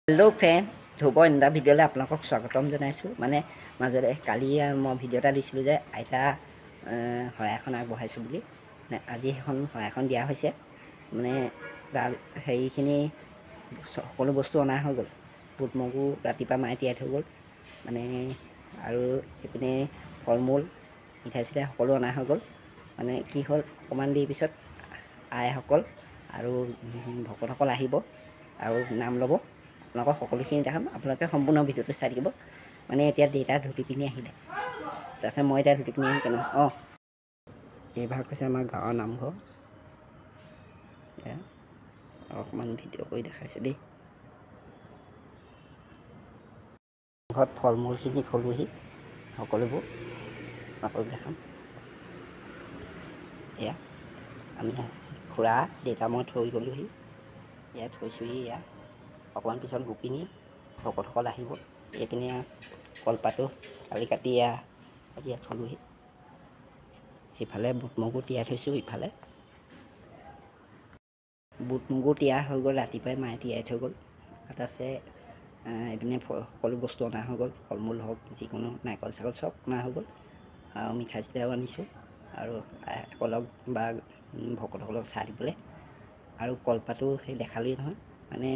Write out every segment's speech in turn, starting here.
Hello' friend, Dhruv ইণ্ডা ভিডিঅ'লৈ আপোনালোকক স্বাগতম জনাইছোঁ। মানে মাজতে কালি মই ভিডিঅ' এটা দিছিলোঁ যে আইতা শৰাই এখন আগবঢ়াইছোঁ বুলি। আজি সেইখন শৰাইখন দিয়া হৈছে। মানে তাৰ হেৰিখিনি সকলো বস্তু অনা হৈ গ'ল। বুট মগু ৰাতিপুৱা মায়ে তিয়াই থৈ গ'ল। মানে আৰু এইপিনে ফল মূল মিঠাই চিঠাই সকলো অনা হৈ গ'ল। মানে কি হ'ল, অকণমান দেৰি পিছত আইসকল আৰু ভকতসকল আহিব আৰু নাম ল'ব। আপোনালোকক সকলোখিনি দেখাম, আপোনালোকে সম্পূৰ্ণ ভিডিঅ'টো চাই থাকিব। মানে এতিয়া দেউতা ধুতি পিন্ধি আহিলে, তাৰপিছত মই এতিয়া ধুতি পিন্ধি আহিম কেনে এইভাগ হৈছে আমাৰ গাঁৱৰ নামঘৰ। অকণমান ভিডিঅ' কৰি দেখাইছোঁ দেই। ঘৰত ফল মূলখিনি থলোহি সকলোবোৰ আপোনালোকক দেখাম। এয়া আমি খুৰা দেউতা মই থৈ গ'লোহি, ইয়াত থৈছোঁহি। অকণমান পিছত গোপিনী ভকতসকল আহিব। এইপিনে কলপাতো কালি কাটি ইয়াত থলোহি। সিফালে বুট মগু তিয়াই থৈছোঁ। ইফালে বুট মগু তিয়াই হৈ গ'ল, ৰাতিপুৱাই মায়ে তিয়াই থৈ গ'ল। তাত আছে এইপিনে সকলো বস্তু অনা হৈ গ'ল, ফল মূল হওক যিকোনো নাৰিকল চাৰিকল চব অনা হৈ গ'ল। আৰু মিঠাই চিঠাইও আনিছোঁ আৰু আইসকলক বা ভকতসকলক চাহ দিবলৈ। আৰু কলপাতো সেই দেখালোৱেই নহয়। মানে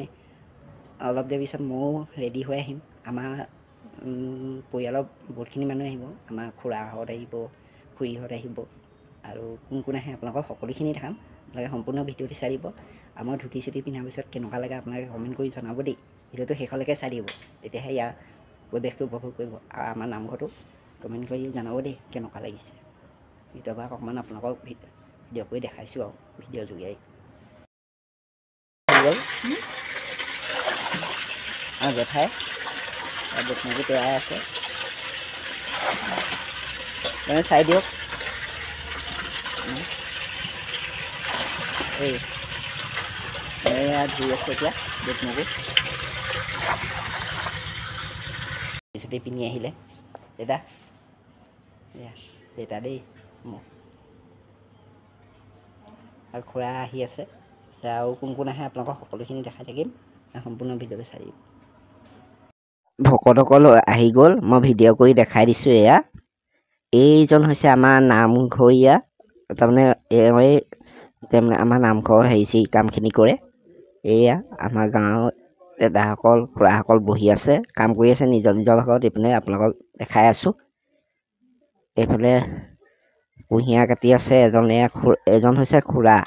অলপ দেৰি পিছত ময়ো ৰেডি হৈ আহিম। আমাৰ পৰিয়ালৰ বহুতখিনি মানুহ আহিব। আমাৰ খুৰাহঁত আহিব, খুৰীহঁত আহিব আৰু কোন কোন আহে আপোনালোকক সকলোখিনি দেখাম। আপোনালোকে সম্পূৰ্ণ ভিডিঅ'টো চাই দিব। আৰু মই ধুতি চুটি পিন্ধাৰ পিছত কেনেকুৱা লাগে আপোনালোকে কমেণ্ট কৰি জনাব দেই। ভিডিঅ'টো শেষলৈকে চাই দিব, তেতিয়াহে ইয়াৰ পৰিৱেশটো উপভোগ কৰিব। আৰু আমাৰ নামঘৰটো কমেণ্ট কৰি জনাব দেই কেনেকুৱা লাগিছে। ভিতৰভাগ অকণমান আপোনালোকক ভিডিঅ' কৰি দেখাইছোঁ আৰু ভিডিঅ' যোগেৰে। জেঠাই বুট মগু তিয়াই আছে, মানে চাই দিয়ক। এয়া ধুই আছে এতিয়া বুট মগু। চুটি পিন্ধি আহিলে দেউতা, দেউতা দেই মোক আৰু খুৰা আহি আছে। আৰু কোন কোন আহে আপোনালোকক সকলোখিনি দেখাই থাকিম। সম্পূৰ্ণ ভিডিঅ'টো চাই দিম। ভকতসকল আহি গ'ল, মই ভিডিঅ' কৰি দেখাই দিছোঁ। এইজন হৈছে আমাৰ নামঘৰীয়া, তাৰমানে আমাৰ নামঘৰ কামখিনি কৰে। এয়া আমাৰ গাঁৱৰ দাদাসকল খুৰাসকল বহি আছে, কাম কৰি আছে নিজৰ নিজৰ ভাগত। এইপিনে আপোনালোকক দেখাই আছোঁ। এইফালে কুঁহিয়াৰ কাটি আছে এজন হৈছে খুৰা,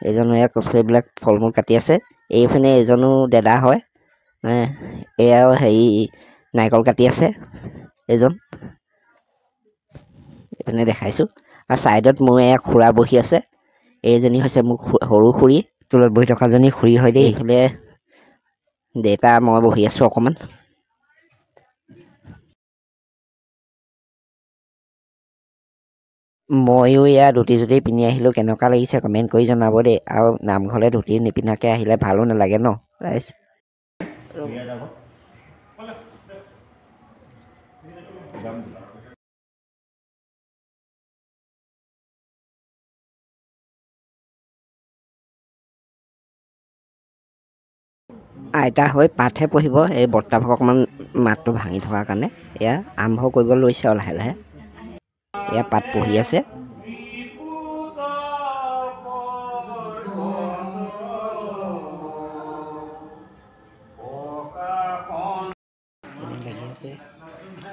এজনে এইবিলাক ফল মূল কাটি আছে। এইপিনে এজনো দাদা হয়, এয়াও নাৰিকল কাটি আছে এজন। এইপিনে দেখাইছোঁ। আৰু ছাইডত মোৰ খুৰা বহি আছে। এইজনী হৈছে মোৰ সৰু খুৰী, তলত বহি থকাজনী খুৰী হয় দেই। এইফালে দেউতা মই বহি আছোঁ অকণমান। ময়ো ধুতি চুটি পিন্ধি আহিলোঁ, কেনেকুৱা লাগিছে কমেণ্ট কৰি জনাব দেই। আৰু নামঘৰলৈ ধুতি নিপিন্ধাকৈ আহিলে ভালো নালাগে ন ৰাইজ। আইতা হৈ পাঠহে পঢ়িব। এই বৰ্তাভাগ অকণমান মাতটো ভাঙি থকাৰ কাৰণে আৰম্ভ কৰিব লৈছে আৰু লাহে লাহে। পাঠ পঢ়ি আছে।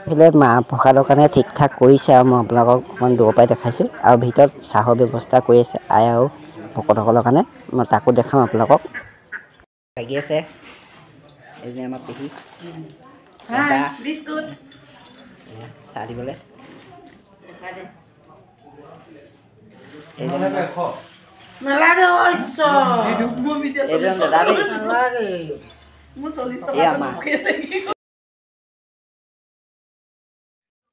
এইফালে মাহ প্ৰসাদৰ কাৰণে ঠিক ঠাক কৰিছে আৰু মই আপোনালোকক অকণমান দূৰৰ পৰাই দেখাইছোঁ। আৰু ভিতৰত চাহৰ ব্যৱস্থা কৰি আছে আই আৰু ভকতসকলৰ কাৰণে। মই তাকো দেখাম আপোনালোকক। লাগি আছে এজনী আমাৰ পেহী চাহ দিবলৈ।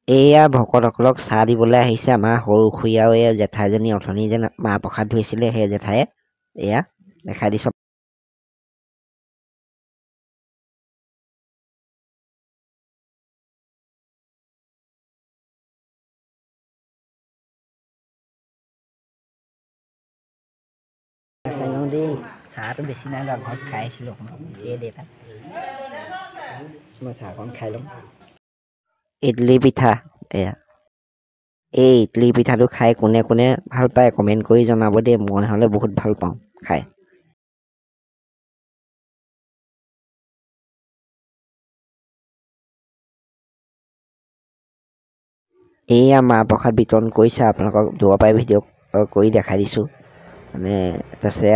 এয়া ভকতসকলক চাহ দিবলৈ আহিছে আমাৰ সৰু খুৰী আৰু জেঠাইজনী। অথনি যে মাহ প্ৰসাদ ধৰিছিলে সেই জেঠায়ে দেখাই দিছোঁ। দেই চাহটো বেছি নাই লোৱা, ঘৰত খাই আহিছিলোঁ অকণমান। দেউতা মই চাহকণ খাই ল'ম ইডলি পিঠা এয়া এই ইডলি পিঠাটো খাই কোনে কোনে ভাল পায় কমেণ্ট কৰি জনাব দেই মই হ'লে বহুত ভাল পাওঁ খাই এয়া মাহ প্ৰসাদ বিতৰণ কৰিছে আপোনালোকক দূৰৰ পৰাই ভিডিঅ' কৰি দেখাই দিছোঁ মানে তাৰপিছতে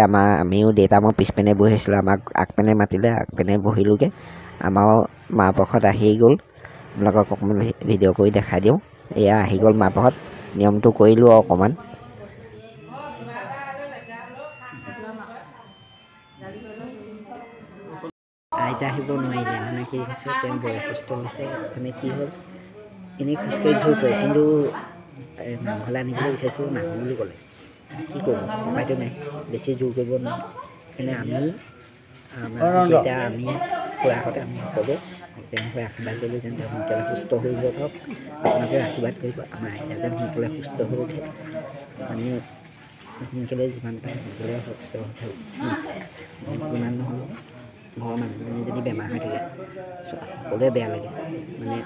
আমিও দেউতা মই পিছপিনে বহি আছিলোঁ আমাক আগপিনে মাতিলে আগপিনে বহিলোঁগৈ আমাৰো মাহ প্ৰসাদ আহি গ'ল আপোনালোকক অকণমান ভিডিঅ' কৰি দেখাই দিওঁ এয়া আহি গ'ল মাহ প্ৰসাদ নিয়মটো কৰিলোঁ আৰু অকণমান আইতা আহিব নোৱাৰিলে মানে কি হৈছে তেওঁ বয়সস্থ হৈছে মানে কি হ'ল এনেই খোজকাঢ়ি ভয় কৰে কিন্তু নামঘৰলৈ আনিবলৈ বিচাৰিছোঁ নাহো বুলি ক'লে কি কৰোঁ উপায়টো নাই বেছি জোৰ কৰিব নোৱাৰোঁ সেইকাৰণে আমি খুৰাহঁতে আমি সকলোৱে তেওঁক আশীৰ্বাদ কৰিলোঁ যেন তেওঁ সোনকালে সুস্থ হৈ উঠক আপোনালোকে আশীৰ্বাদ কৰিব আমাৰ আইতা যেন সোনকালে সুস্থ হৈ উঠে মানে সোনকালে যিমান পাৰে সোনকালে সুস্থ হৈ থাকক ইমান নহ'লেও ঘৰৰ মানুহজনী যদি বেমাৰ হৈ থাকে সকলোৱে বেয়া লাগে মানে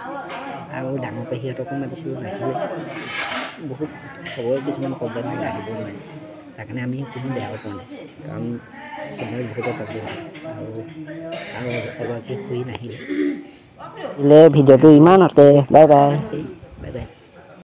আৰু ডাঙৰ পেহীহঁতকো মাতিছিলোঁ নাহিলে বহুত চবৰে কিছুমান প্ৰব্লেম হ'লে আহিব নোৱাৰে তাৰ কাৰণে আমি কোনো বেয়াও পোৱা নাই কাৰণ চবৰে বহুতো প্ৰব্লেম আৰু এগৰাকী খুৰী নাহিলে ভিডিঅ'টো ইমানতে বাই বাই